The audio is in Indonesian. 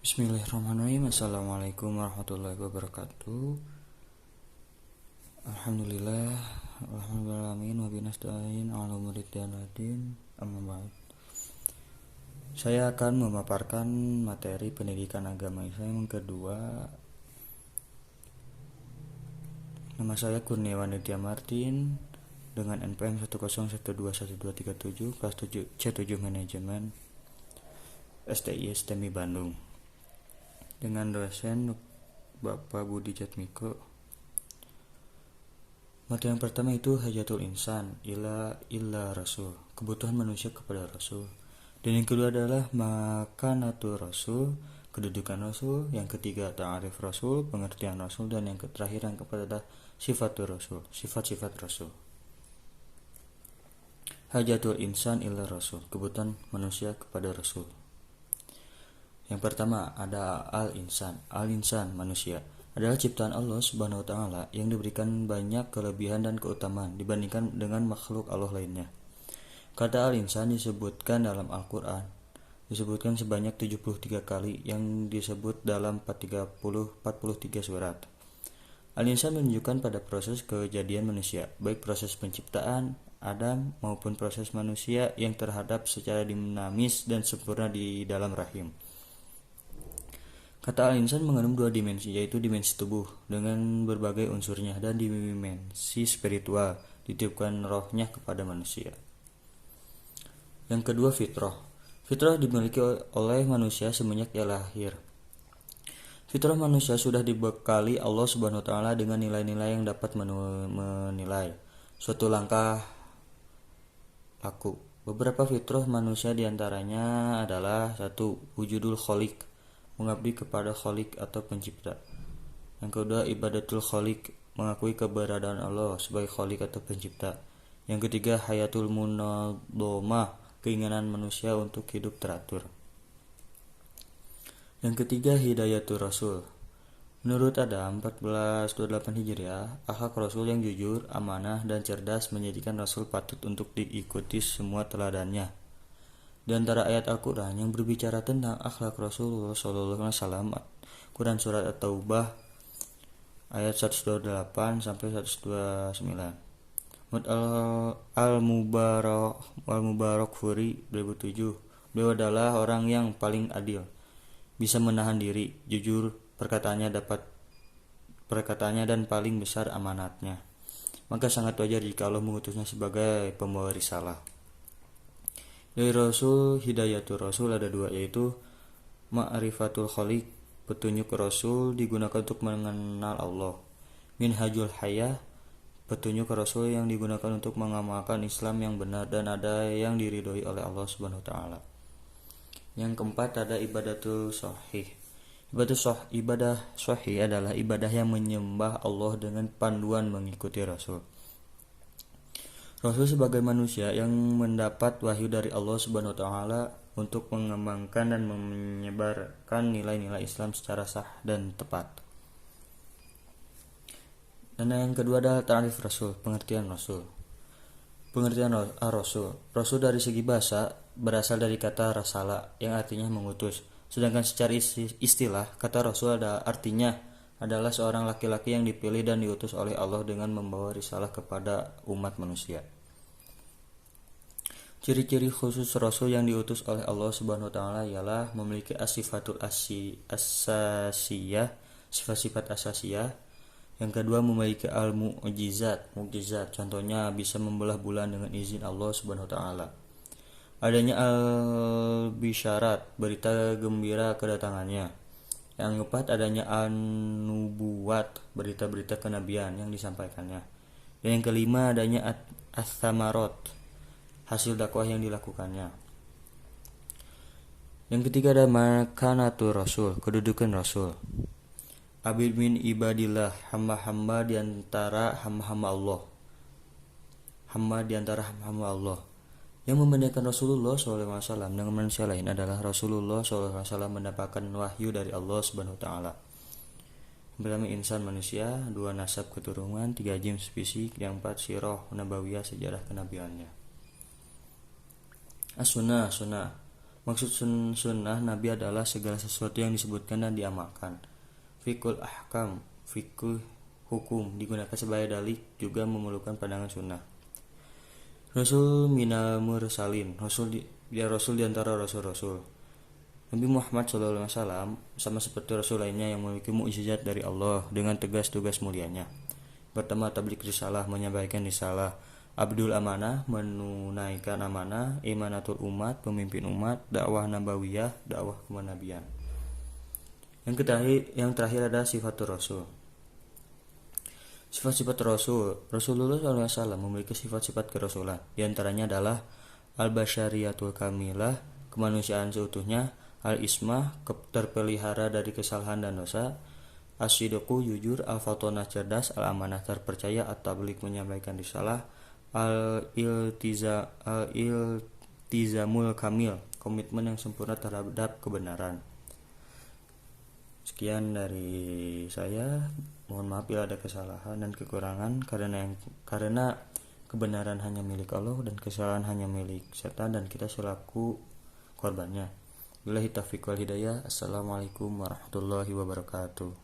Bismillahirrahmanirrahim. Assalamualaikum warahmatullahi wabarakatuh. Alhamdulillah, alhamdulillahalamin, wabinasta'in ala umuri din, amma ba'd. Saya akan memaparkan materi pendidikan agama Islam yang kedua. Nama saya Kurniawan Nitya Martin dengan NPM 101212337 kelas 7 C7 Manajemen STI STMI Bandung, dengan dosen Bapak Budi Jatmiko. Materi yang pertama itu hajatul insan illa rasul, kebutuhan manusia kepada rasul. Dan yang kedua adalah makanatul rasul, kedudukan rasul. Yang ketiga ta'arif rasul, pengertian rasul. Dan yang terakhir yang keempat adalah sifatul rasul, sifat-sifat rasul. Hajatul insan illa rasul, kebutuhan manusia kepada rasul. Yang pertama ada al-insan. Al-insan, manusia, adalah ciptaan Allah Subhanahu wa taala yang diberikan banyak kelebihan dan keutamaan dibandingkan dengan makhluk Allah lainnya. Kata al-insan disebutkan dalam Al-Qur'an. Disebutkan sebanyak 73 kali yang disebut dalam 43 surat. Al-insan menunjukkan pada proses kejadian manusia, baik proses penciptaan Adam maupun proses manusia yang terhadap secara dinamis dan sempurna di dalam rahim. Kata al-insan mengandung dua dimensi, yaitu dimensi tubuh dengan berbagai unsurnya dan dimensi spiritual, ditiupkan rohnya kepada manusia. Yang kedua fitrah. Fitrah dimiliki oleh manusia semenjak ia lahir. Fitrah manusia sudah dibekali Allah Subhanahu wa taala dengan nilai-nilai yang dapat menilai suatu langkah laku. Beberapa fitrah manusia diantaranya adalah 1. Wujudul kholiq, mengabdi kepada Khalik atau pencipta. Yang kedua ibadatul Khalik, mengakui keberadaan Allah sebagai Khalik atau pencipta. Yang ketiga hayatul munadhamah, keinginan manusia untuk hidup teratur. Yang ketiga hidayatul rasul. Menurut Adam 1428 Hijriah, akhlak Rasul yang jujur, amanah, dan cerdas menjadikan Rasul patut untuk diikuti semua teladannya. Di antara ayat Al-Quran yang berbicara tentang akhlak Rasulullah SAW, Quran Surat At-Taubah ayat 128 sampai 129. Al-Mubarak Furi 2007, beliau adalah orang yang paling adil, bisa menahan diri, jujur perkataannya dan paling besar amanatnya. Maka sangat wajar jika Allah mengutusnya sebagai pembawa risalah. Dari Rasul, hidayatul Rasul ada dua, yaitu ma'rifatul khaliq, petunjuk Rasul digunakan untuk mengenal Allah. Minhajul hayah, petunjuk Rasul yang digunakan untuk mengamalkan Islam yang benar dan ada yang diridhoi oleh Allah Subhanahu wa taala. Yang keempat ada ibadatul sahih. Ibadah sahih adalah ibadah yang menyembah Allah dengan panduan mengikuti Rasul. Rasul sebagai manusia yang mendapat wahyu dari Allah Subhanahu wa taala untuk mengembangkan dan menyebarkan nilai-nilai Islam secara sah dan tepat. Dan yang kedua adalah ta'rif Rasul, pengertian Rasul. Pengertian Rasul. Rasul dari segi bahasa berasal dari kata rasala yang artinya mengutus. Sedangkan secara istilah, kata Rasul artinya adalah seorang laki-laki yang dipilih dan diutus oleh Allah dengan membawa risalah kepada umat manusia. Ciri-ciri khusus Rasul yang diutus oleh Allah Subhanahu wa taala ialah memiliki sifatul asasiyah, sifat-sifat asasiyah. Yang kedua memiliki mukjizat. Contohnya bisa membelah bulan dengan izin Allah Subhanahu wa taala. Adanya al-bisyarat, berita gembira kedatangannya. Yang keempat adanya an-nubuwat, berita-berita kenabian yang disampaikannya. Dan yang kelima adanya ats-tsamarot, hasil dakwah yang dilakukannya. Yang ketiga ada makanatul rasul, kedudukan Rasul. Abid min ibadillah, hamba-hamba di antara hamba-hamba Allah. Hamba di antara hamba-hamba Allah. Yang membedakan Rasulullah SAW dengan manusia lain adalah Rasulullah SAW mendapatkan wahyu dari Allah Subhanahu wa taala. Yang pertama insan, manusia. 2 nasab keturunan. 3 jenis fisik. Yang 4 sirah nabawiyah, sejarah kenabiannya. As-sunnah. Maksud sunnah Nabi adalah segala sesuatu yang disebutkan dan diamalkan. Fikul ahkam, fikul hukum digunakan sebagai dalil juga memerlukan pandangan sunnah. Rasul minal mursalin, Rasul di antara rasul-rasul. Nabi Muhammad SAW sama seperti rasul lainnya yang memiliki mukjizat dari Allah dengan tegas tugas mulianya. Pertama, tabligh risalah, menyampaikan risalah. Abdul amanah, menunaikan amanah. Imanatul umat, pemimpin umat. Dakwah nabawiyah, dakwah kenabian. Yang terakhir adalah sifatul rasul. Sifat-sifat Rasul. Rasulullah SAW memiliki sifat-sifat kerasulan. Di antaranya adalah al-basyariyatul kamilah, kemanusiaan seutuhnya, al-ismah, terpelihara dari kesalahan dan dosa, as-sidqu, jujur, al-fatonah, cerdas, al-amanah, terpercaya, at-tabligh, menyampaikan risalah, al-iltizamul kamil, komitmen yang sempurna terhadap kebenaran. Sekian dari saya. Mohon maaf bila ada kesalahan dan kekurangan karena kebenaran hanya milik Allah dan kesalahan hanya milik setan dan kita selaku korbannya. Billahi taufiq wal hidayah. Assalamualaikum warahmatullahi wabarakatuh.